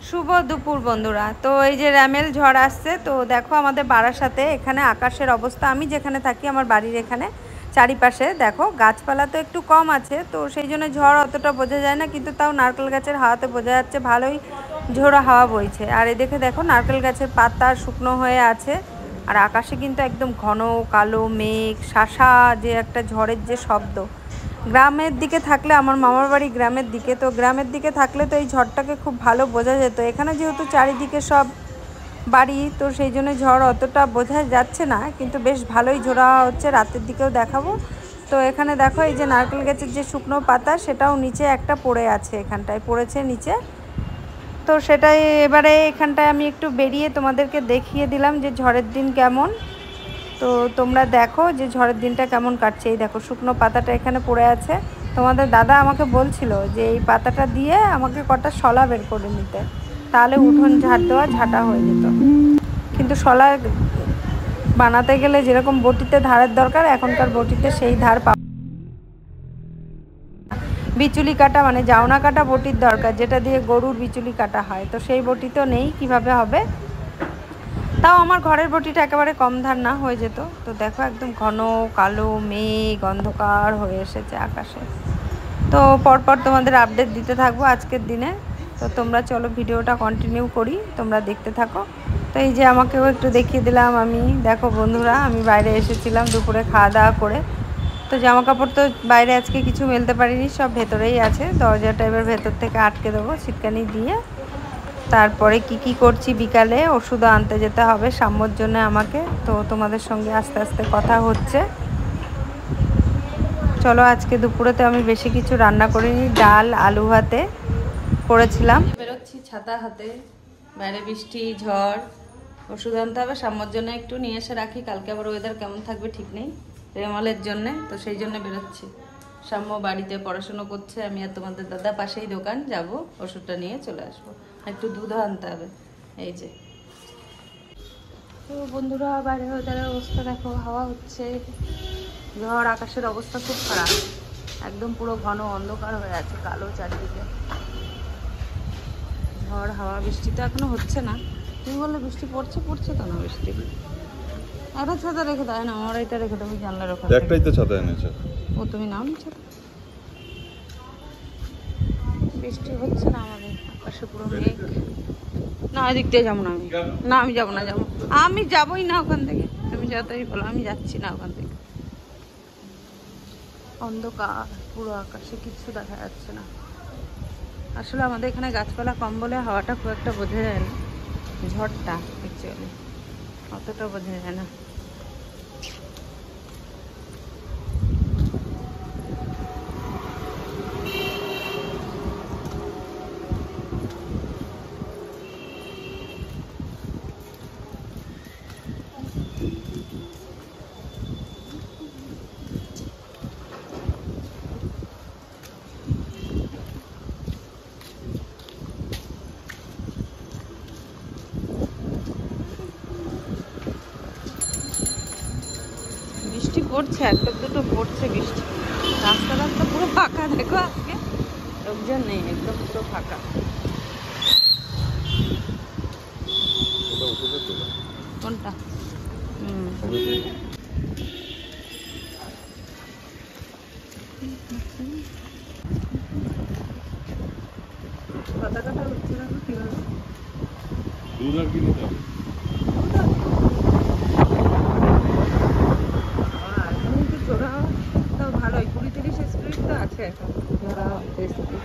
শুভ দুপুর বন্ধুরা। তো এই যে র্যামেল ঝড় আসছে। তো দেখো আমাদের বারাসাতে এখানে আকাশের অবস্থা, আমি যেখানে থাকি আমার বাড়ির এখানে চারিপাশে দেখো গাছপালা তো একটু কম আছে, তো সেই জন্য ঝড় অতটা বোঝা যায় না, কিন্তু তাও নারকেল গাছের হাওয়াতে বোঝা যাচ্ছে ভালোই ঝোড়ো হাওয়া বইছে। আর এদিকে দেখো নারকেল গাছের পাতা শুকনো হয়ে আছে, আর আকাশে কিন্তু একদম ঘন কালো মেঘ, শাসা যে একটা ঝড়ের যে শব্দ। গ্রামের দিকে থাকলে, আমার মামার বাড়ি গ্রামের দিকে, তো গ্রামের দিকে থাকলে তো এই ঝড়টাকে খুব ভালো বোঝা যেত। এখানে যেহেতু চারিদিকে সব বাড়ি, তো সেই জন্য ঝড় অতটা বোঝা যাচ্ছে না, কিন্তু বেশ ভালোই ঝোড়া হচ্ছে। রাতের দিকেও দেখাবো। তো এখানে দেখো এই যে নারকেল গাছের যে শুকনো পাতা, সেটাও নিচে একটা পড়ে আছে, এখানটায় পড়েছে নিচে। তো সেটাই এবারে এখানটায় আমি একটু বেরিয়ে তোমাদেরকে দেখিয়ে দিলাম যে ঝড়ের দিন কেমন। তো তোমরা দেখো যে ঝড়ের দিনটা কেমন কাটছে। এই দেখো শুকনো পাতাটা এখানে পড়ে আছে। তোমাদের দাদা আমাকে বলছিল যে এই পাতাটা দিয়ে আমাকে কটা শলা বের করে নিতে, তাহলে উঠোন ঝাড় দেওয়া ঝাঁটা হয়ে যেত। কিন্তু শলা বানাতে গেলে যেরকম বটিতে ধারের দরকার, এখনকার বটিতে সেই ধার বিচুলি কাটা মানে জাউনা কাটা বটির দরকার, যেটা দিয়ে গরুর বিচুলি কাটা হয়, তো সেই বটি তো নেই, কিভাবে হবে। তাও আমার ঘরের বটিটা একেবারে কম ধার না হয়ে যেত। তো দেখো একদম ঘন কালো মেঘ অন্ধকার হয়ে এসেছে আকাশে। তো পরপর তোমাদের আপডেট দিতে থাকবো আজকের দিনে। তো তোমরা চলো ভিডিওটা কন্টিনিউ করি, তোমরা দেখতে থাকো। তো এই যে আমাকেও একটু দেখিয়ে দিলাম আমি। দেখো বন্ধুরা, আমি বাইরে এসেছিলাম দুপুরে খাওয়া দাওয়া করে। তো জামা কাপড় তো বাইরে আজকে কিছু মেলতে পারিনি, সব ভেতরেই আছে। দরজাটা এবার ভেতর থেকে আটকে দেবো ছিটকানি দিয়ে। তারপরে কি করছি, বিকালে ওষুধও আনতে যেতে হবে সাম্যর জন্য আমাকে। তো তোমাদের সঙ্গে আস্তে আস্তে কথা হচ্ছে। চলো, আজকে দুপুরেতে আমি বেশি কিছু রান্না করিনি, ডাল আলু ভাতে করেছিলাম। বেরোচ্ছি ছাতা হাতে, বাইরে বৃষ্টি ঝড়, ওষুধ আনতে হবে সাম্যর জন্য, একটু নিয়ে এসে রাখি, কালকে আবার ওয়েদার কেমন থাকবে ঠিক নেই, রেমালের জন্যে। তো সেই জন্য বেরোচ্ছি। সাম্য বাড়িতে পড়াশুনো করছে, আমি আর তোমাদের দাদা পাশেই দোকান যাব, ওষুধটা নিয়ে চলে আসবো। একটু দুধও আনতে হবে। এই যে তো বন্ধুরা, বাইরে ওয়েদারের অবস্থা দেখো, হাওয়া হচ্ছে, ঝড়, আকাশের অবস্থা খুব খারাপ, একদম পুরো ঘন অন্ধকার হয়ে আছে, কালো চারিদিকে। ঝড় হাওয়া, বৃষ্টি তো এখনো হচ্ছে না। তুমি বললে বৃষ্টি পড়ছে তো না বৃষ্টি। একটা ছাতা রেখে দেয় না, আমার এটা রেখে দেবো জানলার ওখানে। একটাই তো ছাতা এনেছে। ও তুমি নাও নি ছাতা। বৃষ্টি হচ্ছে না আমাদের, আকাশে পুরো মেঘ। না এদিক দিয়ে যাবো না আমি, না আমি যাবো না, আমি যাবোই না ওখান থেকে। তুমি যতই বলো আমি যাচ্ছি না ওখান থেকে। অন্ধকার পুরো আকাশে, কিচ্ছু দেখা যাচ্ছে না। আসলে আমাদের এখানে গাছপালা কম বলে হাওয়াটা খুব একটা বোঝা যায় না, ঝড়টা অ্যাকচুয়ালি অতটা বোঝা যায় না। বৃষ্টি পড়ছে, একটা দুটো পড়ছে বৃষ্টি। রাস্তা পুরো ফাঁকা, দেখো আজকে লোকজন নেই, একদম পুরো ফাঁকা। কোনটা? পাতা কাটা হচ্ছে না কিভাবে? দুধ আর কি নিতে হবে? ভালোই 20-30 স্পিড তো আছে এখন, ধরা স্পিড।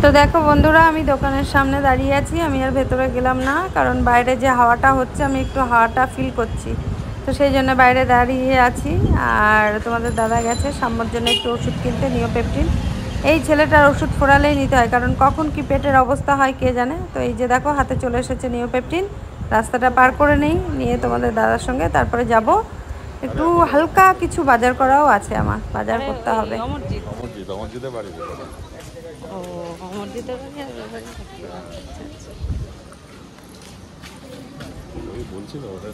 তো দেখো বন্ধুরা, আমি দোকানের সামনে দাঁড়িয়ে আছি, আমি আর ভেতরে গেলাম না, কারণ বাইরে যে হাওয়াটা হচ্ছে আমি একটু হাওয়াটা ফিল করছি। তো সেই জন্য বাইরে দাঁড়িয়ে আছি। আর তোমাদের দাদা গেছে সাম্যর জন্য একটু ওষুধ কিনতে, নিওপেপটিন। এই ছেলেটার ওষুধ ফোরালেই নিতে হয়, কারণ কখন কি পেটের অবস্থা হয় কে জানে। তো এই যে দেখো হাতে চলে এসেছে নিওপেপটিন, রাস্তাটা পার করে নিয়ে তোমাদের দাদার সঙ্গে তারপরে যাব একটু হালকা কিছু বাজার করাও আছে, আমার বাজার করতে হবে। অমরজিৎ অমরজিতের বাড়ি কোথায়? ও অমরজিতের বাড়ি আর ওর বাড়ি থাকতে হবে। আচ্ছা আচ্ছা। ওই বলছিল ওদের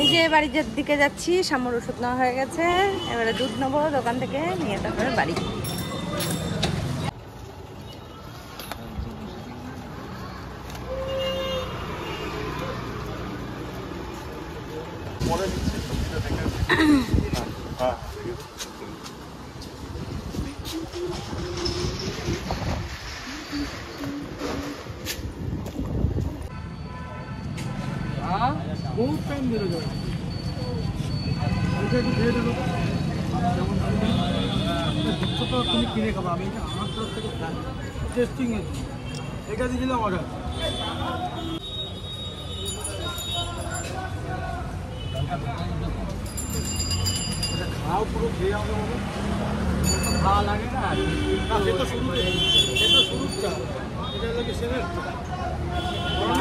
এই যে বাড়ির দিকে যাচ্ছি, সামর ওষুধ নেওয়া হয়ে গেছে, এবারে দুধ নেবো দোকান থেকে, নিয়ে তারপরে বাড়ি। পরে দিচ্ছি সবজিটা দেখে। হ্যাঁ বহুত টাইম বেরো যাবে ওইটা একটু দিয়ে দেবো যেমন দুধটা তো তুমি কিনে খাবো, আমি এটা আমার তরফ থেকে টেস্টিং এর এটা দিয়েছিলাম অর্ডার। খাও পুরো খেয়ে আমাকে বলো, খাওয়া লাগে না। সে তো শুরু, সে তো শুরুটা, এটা লাগে সেরের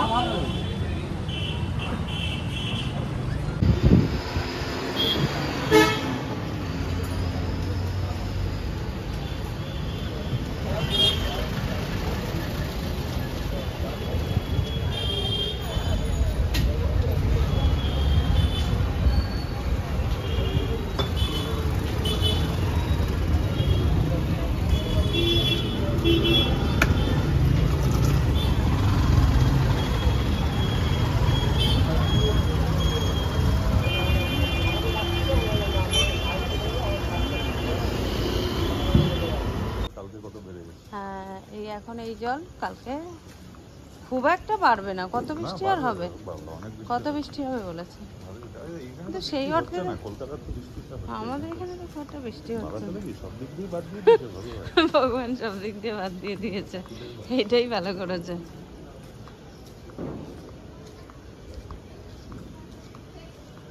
আমার কালকে কত বেড়ে গেছে? হ্যাঁ এই এখন এই জল, কালকে খুব একটা বাড়বে না। কত বৃষ্টি আর হবে, বাবা অনেক বেশি। কত বৃষ্টি হবে বলেছে, কিন্তু সেই অর্থে না কলকাতার তো বৃষ্টিটা হচ্ছে। আমাদের এখানে তো কত বৃষ্টি হচ্ছে বাড়াতে না। নাকি সব দিক দিয়ে বাদ দিয়ে দিয়েছে ভগবান। ভগবান সব দিক দিয়ে বাদ দিয়ে দিয়েছে, এইটাই ভালো করেছে।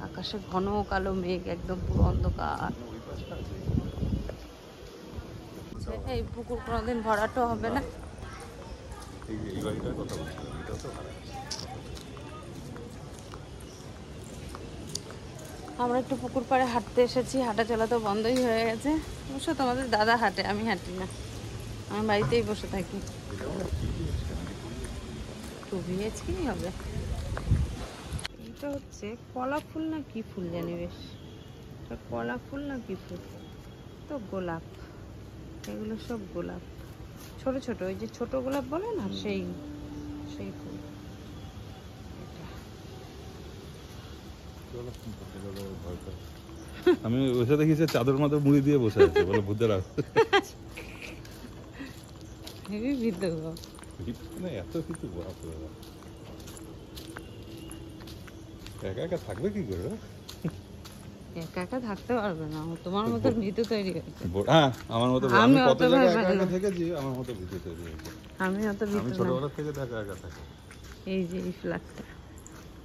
আকাশে ঘন কালো মেঘ, একদম পুরো অন্ধকার। ওই পাশটা আছে। এই পুকুর কোনোদিন ভরাটও হবে না। এই বাড়িটার কথা বলছিলাম, এটা তো খারাপ। আমরা একটু পুকুর পাড়ে হাঁটতে এসেছি, হাঁটা চলা তো বন্ধই হয়ে গেছে। অবশ্য তোমাদের দাদা হাঁটে, আমি হাঁটি না, আমি বাড়িতেই বসে থাকি। টু বিএইচকে হবে। এটা হচ্ছে কলা ফুল না কি ফুল জানি, বেশ এটা কলা ফুল না কি ফুল, তো গোলাপ, এগুলো সব গোলাপ, ছোট ছোট, ওই যে ছোট গোলাপ বলে না, সেই সেই ফুল। আমি বসে দেখেছি চাদর মাদর মুড়ি দিয়ে বসে আছে, বলে ভূতের আসছে। হেবি ভীত গো। না এত কিছু বাপরে বাপ। একা একা থাকবে কি করে? একা একা থাকতে পারবে না, তোমার মতো ভীত তৈরি হয়েছে। হ্যাঁ আমার মতো, আমি আমি অত কত জায়গায় ভয় একা পাই একা না। থেকেছি, আমার মতো ভীতি তৈরি হয়েছে। আমি অত ভীত আমি না। ছোটবেলা থেকে তো একা একা থাকি। এই যে এই ফ্ল্যাটটা,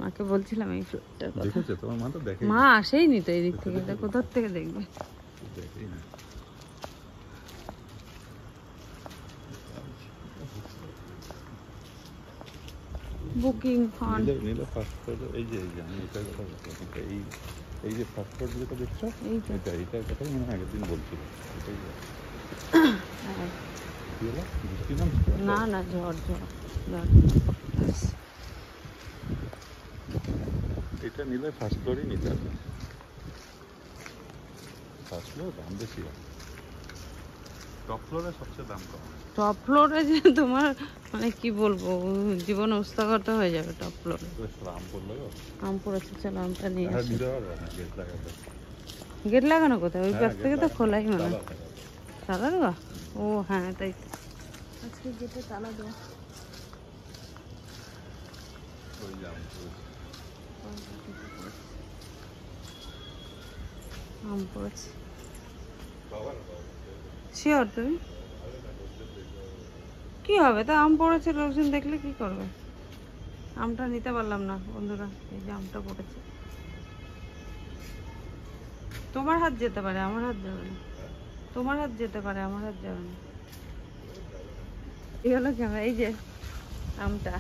মাকে বলছিলাম এই ফ্ল্যাটটার কথা। দেখেছো তোমার মা তো দেখে মা আসেইনি তো এদিক থেকে, এটা কোথার থেকে দেখবে। দেখেই না। Booking on. নিলে ফার্স্ট ফ্লোর, এই যে আমি এটার কথা বলছি, এই এই যে ফার্স্ট ফ্লোর যেটা দেখছো, এইটা। এটার কথাই মনে হয় আগের দিন বলছিল। এটাই কি হলো, বৃষ্টি নামছে? না না, ঝড় ঝড় ঝড়। এটা নিলে ফার্স্ট ফ্লোরই নিতে হবে। ফার্স্ট ফ্লোর দাম বেশি হয়, টপ ফ্লোরে সবচেয়ে দাম কম। টপ ফ্লোরে যে তোমার মানে কি বলবো, জীবন উস্তাগত হয়ে যাবে টপ ফ্লোরে। বেশ আম পড়লো গো। আম পড়েছে, চলো আমটা নিয়ে হ্যাঁ আসি। নিতে পারবে না, গেট লাগাতে। গেট লাগানো কোথায়, ওই হ্যাঁ, পাশ gate থেকে তো লাগানো। খোলাই মনে হয়। তালা লাগানো। তালা দেওয়া? ও হ্যাঁ তাই তো, আজকে গেটে তালা দেওয়া। ওই যে আম পড়েছে। আম পড়েছে বাবার শিওর তুমি? কি হবে তা, আম পড়েছে, লোকজন দেখলে কি করবে? আমটা নিতে পারলাম না বন্ধুরা, এই যে আমটা পড়েছে। তোমার হাত যেতে পারে, আমার হাত যাবে না। তোমার হাত যেতে পারে, আমার হাত যাবে না। এই হলো ক্যামেরা, এই যে আমটা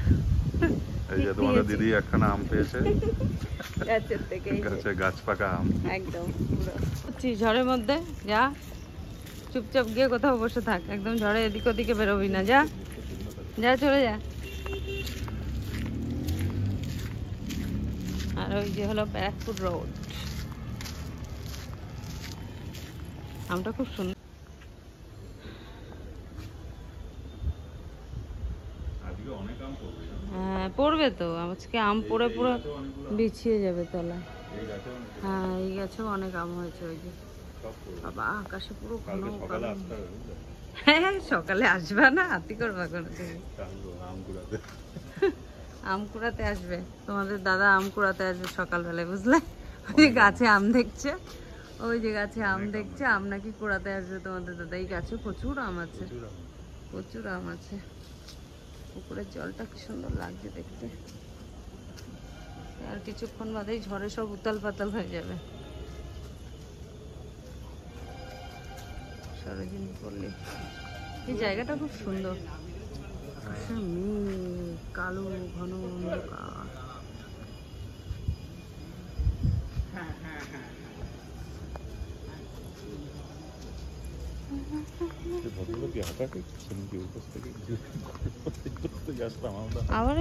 এই যে তোমাদের দিদি একখানা আম পেয়েছে গাছের থেকে, গাছ পাকা আম একদম পুরো ঝড়ের মধ্যে। যা চুপচাপ গিয়ে কোথাও বসে থাক, একদম ঝড়ে এদিক ওদিকে বেরোবি না, যা যা চলে যা। আর ওই যে হলো ব্যারাকপুর রোড। আমটা খুব সুন্দর। হ্যাঁ পড়বে তো, আজকে আম পড়ে পুরো বিছিয়ে যাবে তলা। হ্যাঁ এই গাছেও অনেক আম হয়েছে। ওই যে বাবা আকাশে পুরো ঘন কালো। হ্যাঁ সকালে আসবা না, হাতি করবা কোনো আম কুড়াতে আসবে তোমাদের দাদা, আম কুড়াতে আসবে সকালবেলায়, বুঝলে? ওই যে গাছে আম দেখছে, ওই যে গাছে আম দেখছে, আম নাকি কুড়াতে আসবে তোমাদের দাদা। এই গাছে প্রচুর আম আছে, প্রচুর আম আছে। পুকুরের জলটা কি সুন্দর লাগছে দেখতে। আর কিছুক্ষণ বাদেই ঝড়ে সব উতাল পাতাল হয়ে যাবে। সরোজিনী পল্লী, এই জায়গাটা খুব সুন্দর। কালো ঘন অন্ধকার। আবার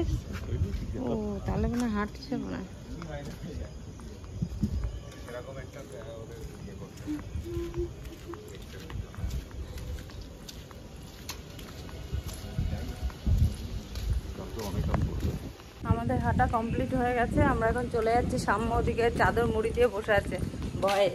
ও তাহলে মনে হাঁটছে মনে হয়। আমাদের হাঁটা কমপ্লিট হয়ে গেছে, আমরা এখন চলে যাচ্ছি সামনে। ওদিকে চাদর মুড়ি দিয়ে বসে আছে ভয়ে।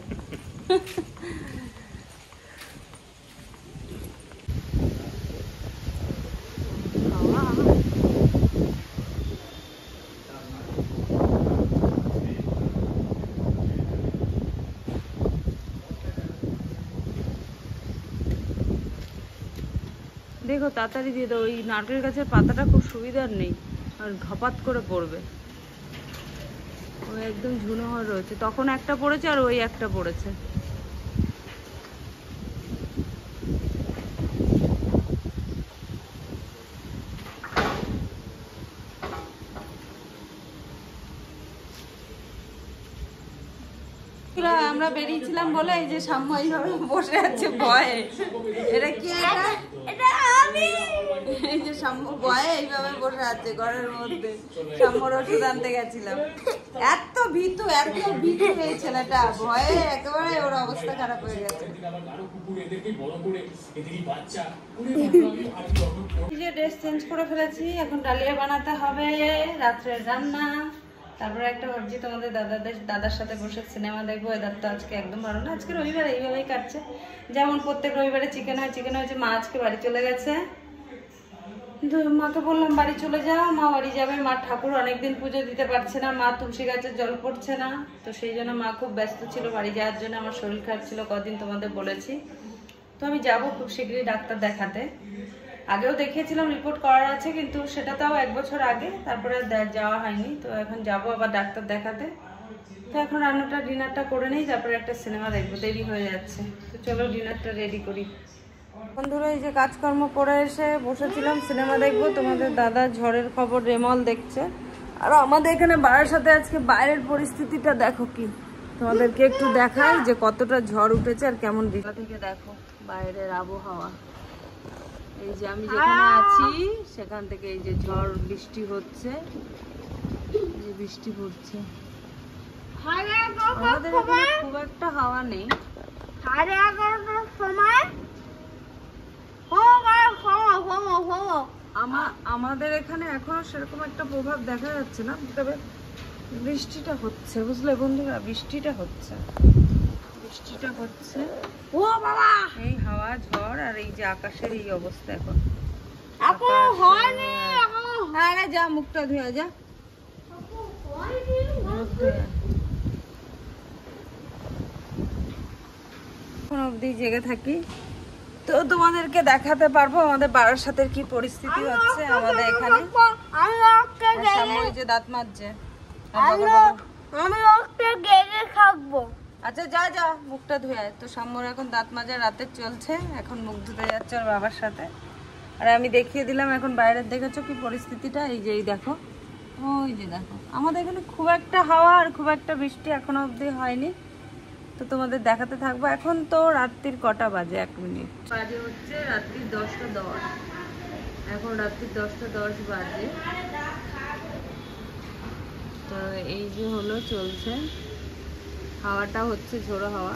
দেখো তাড়াতাড়ি দিয়ে দাও, ওই নারকেল গাছের পাতাটা খুব সুবিধার নেই, আর ধপাত করে পড়বে। ওই একদম ঝুনো হয়ে রয়েছে, তখন একটা পড়েছে আর ওই একটা পড়েছে। আমরা বেরিয়েছিলাম বলে এই যে সাম্য এইভাবে বসে আছে ভয়ে। এটা কি? এই যে সাম্য ভয়ে এইভাবে বসে আছে ঘরের মধ্যে। সাম্যর ওষুধ আনতে গেছিলাম, এত ভীতু এই ছেলেটা, ভয়ে একেবারে ওর অবস্থা খারাপ হয়ে গেছে। ড্রেস চেঞ্জ করে ফেলেছি, এখন ডালিয়া বানাতে হবে, রাত্রের রান্না। তারপরে একটা ভাবছি তোমাদের দাদার সাথে বসে সিনেমা দেখবো। এদার তো আজকে একদম ভালো না, আজকে রবিবার এইভাবেই কাটছে। যেমন প্রত্যেক রবিবারে চিকেন হয়েছে। মা আজকে বাড়ি চলে গেছে, মাকে বললাম বাড়ি চলে যাও, মা বাড়ি যাবে। মা ঠাকুর অনেকদিন পুজো দিতে পারছে না, মা তুলসী গাছের জল পড়ছে না, তো সেই জন্য মা খুব ব্যস্ত ছিল বাড়ি যাওয়ার জন্য। আমার শরীর খারাপ ছিল কদিন, তোমাদের বলেছি। তো আমি যাবো খুব শীঘ্রই ডাক্তার দেখাতে। আগেও দেখিয়েছিলাম, রিপোর্ট করার আছে, কিন্তু সেটা তাও 1 বছর আগে, তারপরে যাওয়া হয়নি। তো এখন যাবো আবার ডাক্তার দেখাতে। তো এখন ডিনারটা করে নেই, তারপরে একটা সিনেমা দেখবো, দেরি হয়ে যাচ্ছে। তো চলো ডিনারটা রেডি করি। বন্ধুরা এই যে কাজকর্ম করে এসে বসেছিলাম, সিনেমা দেখবো। তোমাদের দাদা ঝড়ের খবর রেমল দেখছে। আর আমাদের এখানে বারাসাতে আজকে বাইরের পরিস্থিতিটা দেখো কি, তোমাদেরকে একটু দেখাই যে কতটা ঝড় উঠেছে আর কেমন দিঘা থেকে দেখো বাইরের আবহাওয়া। এই যে আমি যেখানে আছি সেখান থেকে এই যে ঝড় বৃষ্টি হচ্ছে, যে বৃষ্টি পড়ছে। আমাদের এখানে খুব একটা হাওয়া নেই। 11:30টার সময় আমাদের এখানে এখনো সেরকম একটা প্রভাব দেখা যাচ্ছে না, তবে বৃষ্টিটা হচ্ছে, বুঝলে বন্ধুরা? বৃষ্টিটা হচ্ছে। ও বাবা, এই হাওয়া ঝড় আর এই যে আকাশের এই অবস্থা এখন। আরে যা মুখটা ধুয়ে যা, এখন অবধি জেগে থাকি, তো তোমাদেরকে দেখাতে পারবো আমাদের বারাসাতের কি পরিস্থিতি হচ্ছে। আমাদের এখানে যে দাঁত মাজছে, আচ্ছা যা মুখটা ধুয়ে। তো সাম্যর এখন দাঁত মাজা রাতে চলছে, এখন মুখ ধুতে যাচ্ছে ওর বাবার সাথে। আর আমি দেখিয়ে দিলাম এখন বাইরের, দেখেছো কি পরিস্থিতিটা, এই যে এই দেখো, ওই যে দেখো, আমাদের এখানে খুব একটা হাওয়া আর খুব একটা বৃষ্টি এখনো অবধি হয়নি। তো তোমাদের দেখাতে থাকবো। এখন তো রাত্রির কটা বাজে, 1 মিনিট বাজে হচ্ছে রাত্রির 10:10। এখন রাত্রির 10:10 বাজে। তো এই যে হলো চলছে, হাওয়াটা হচ্ছে ঝোড়ো হাওয়া।